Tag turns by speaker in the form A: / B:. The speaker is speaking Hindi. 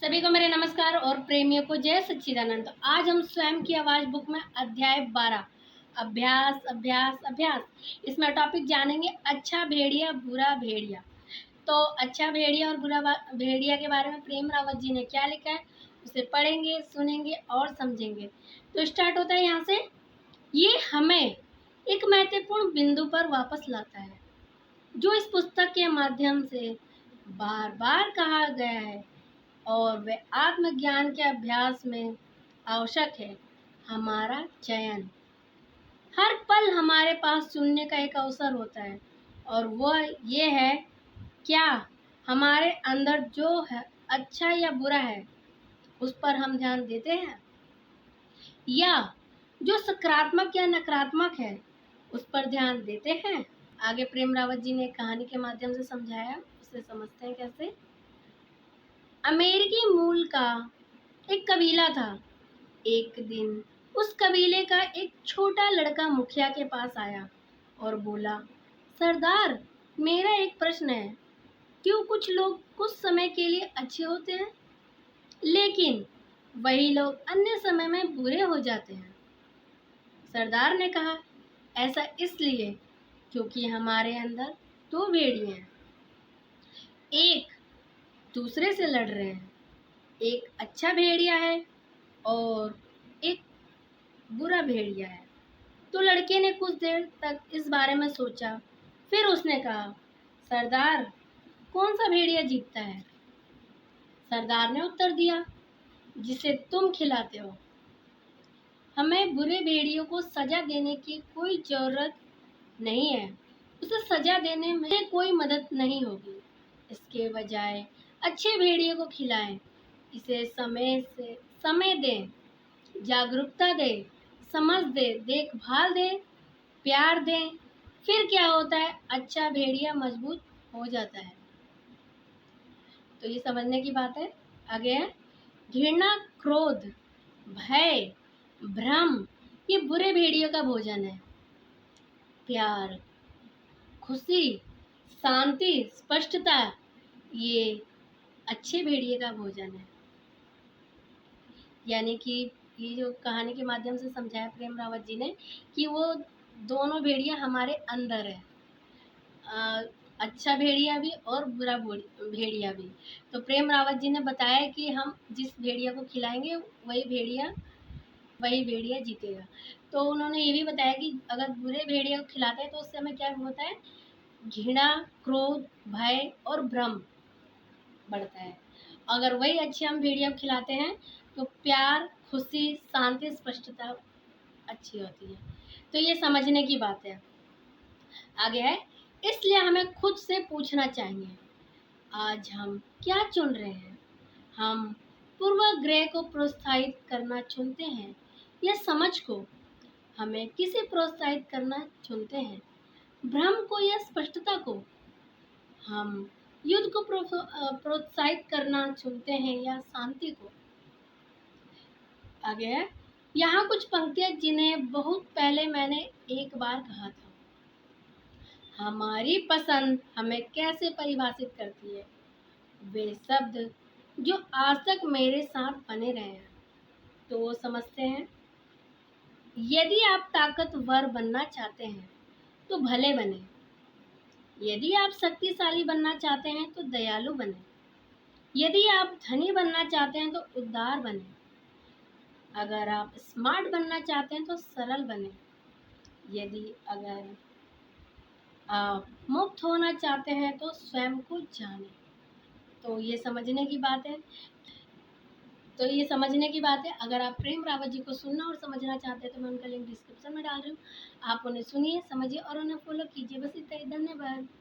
A: सभी को मेरे नमस्कार और प्रेमियों को जय सच्चिदानंद। तो आज हम स्वयं की आवाज बुक में अध्याय 12 अभ्यास अभ्यास अभ्यास, इसमें टॉपिक जानेंगे अच्छा भेड़िया बुरा भेड़िया। तो अच्छा भेड़िया और बुरा भेड़िया के बारे में प्रेम रावत जी ने क्या लिखा है उसे पढ़ेंगे, सुनेंगे और समझेंगे। तो स्टार्ट होता है यहाँ से। ये हमें एक महत्वपूर्ण बिंदु पर वापस लाता है जो इस पुस्तक के माध्यम से बार बार कहा गया है और वे आत्मज्ञान के अभ्यास में आवश्यक है। हमारा चयन। हर पल हमारे पास चुनने का एक अवसर होता है और वह ये है क्या हमारे अंदर जो है अच्छा या बुरा है उस पर हम ध्यान देते हैं या जो सकारात्मक या नकारात्मक है उस पर ध्यान देते हैं। आगे प्रेम रावत जी ने कहानी के माध्यम से समझाया, उसे समझते हैं कैसे। अमेरिकी मूल का एक कबीला था। एक दिन उस कबीले का एक छोटा लड़का मुखिया के पास आया और बोला, सरदार, मेरा एक प्रश्न है। क्यों कुछ लोग कुछ समय के लिए अच्छे होते हैं लेकिन वही लोग अन्य समय में बुरे हो जाते हैं? सरदार ने कहा, ऐसा इसलिए क्योंकि हमारे अंदर दो भेड़िए हैं, एक दूसरे से लड़ रहे हैं। एक अच्छा भेड़िया है और एक बुरा भेड़िया है। तो लड़के ने कुछ देर तक इस बारे में सोचा, फिर उसने कहा, सरदार, कौन सा भेड़िया जीतता है? सरदार ने उत्तर दिया, जिसे तुम खिलाते हो। हमें बुरे भेड़ियों को सजा देने की कोई जरूरत नहीं है, उसे सजा देने में कोई मदद नहीं होगी। इसके बजाय अच्छे भेड़िए को खिलाएं, इसे समय दें, जागरूकता दें, समझ दें, देखभाल दें, प्यार दें। फिर क्या होता है, अच्छा भेड़िया मजबूत हो जाता है। तो ये समझने की बात है। आगे है, घृणा, क्रोध, भय, भ्रम ये बुरे भेड़ियों का भोजन है। प्यार, खुशी, शांति, स्पष्टता ये अच्छे भेड़िए का भोजन है। यानी कि ये जो कहानी के माध्यम से समझाया प्रेम रावत जी ने कि वो दोनों भेड़िया हमारे अंदर है, अच्छा भेड़िया भी और बुरा भेड़िया भी। तो प्रेम रावत जी ने बताया कि हम जिस भेड़िया को खिलाएंगे वही भेड़िया जीतेगा। तो उन्होंने ये भी बताया कि अगर बुरे भेड़िया को खिलाते हैं तो उससे हमें क्या होता है, घृणा, क्रोध, भय और भ्रम बढ़ता है। अगर वही अच्छे हम भेड़िया को खिलाते हैं तो प्यार, खुशी, शांति, स्पष्टता अच्छी होती है। तो ये समझने की बात है। आगे है, इसलिए हमें खुद से पूछना चाहिए, आज हम क्या चुन रहे हैं? हम पूर्वाग्रह को प्रोत्साहित करना चुनते हैं या समझ को? हमें किसे प्रोत्साहित करना चुनते हैं, भ्रम को या स्पष्टता को? हम युद्ध को प्रोत्साहित करना चुनते हैं या शांति को? आगे है, यहाँ कुछ पंक्तियां जिन्हें बहुत पहले मैंने एक बार कहा था। हमारी पसंद हमें कैसे परिभाषित करती है? वे शब्द जो आज तक मेरे साथ बने रहे हैं। तो वो समझते हैं, यदि आप ताकतवर बनना चाहते हैं तो भले बने, यदि आप शक्तिशाली बनना चाहते हैं तो दयालु बने, यदि आप धनी बनना चाहते हैं तो उदार बने, अगर आप स्मार्ट बनना चाहते हैं तो सरल बने, अगर आप मुक्त होना चाहते हैं तो स्वयं को जाने। तो ये समझने की बात है। अगर आप प्रेम रावत जी को सुनना और समझना चाहते हैं तो मैं उनका लिंक डिस्क्रिप्शन में डाल रही हूँ। आप उन्हें सुनिए, समझिए और उन्हें फॉलो कीजिए। बस इतना ही। धन्यवाद।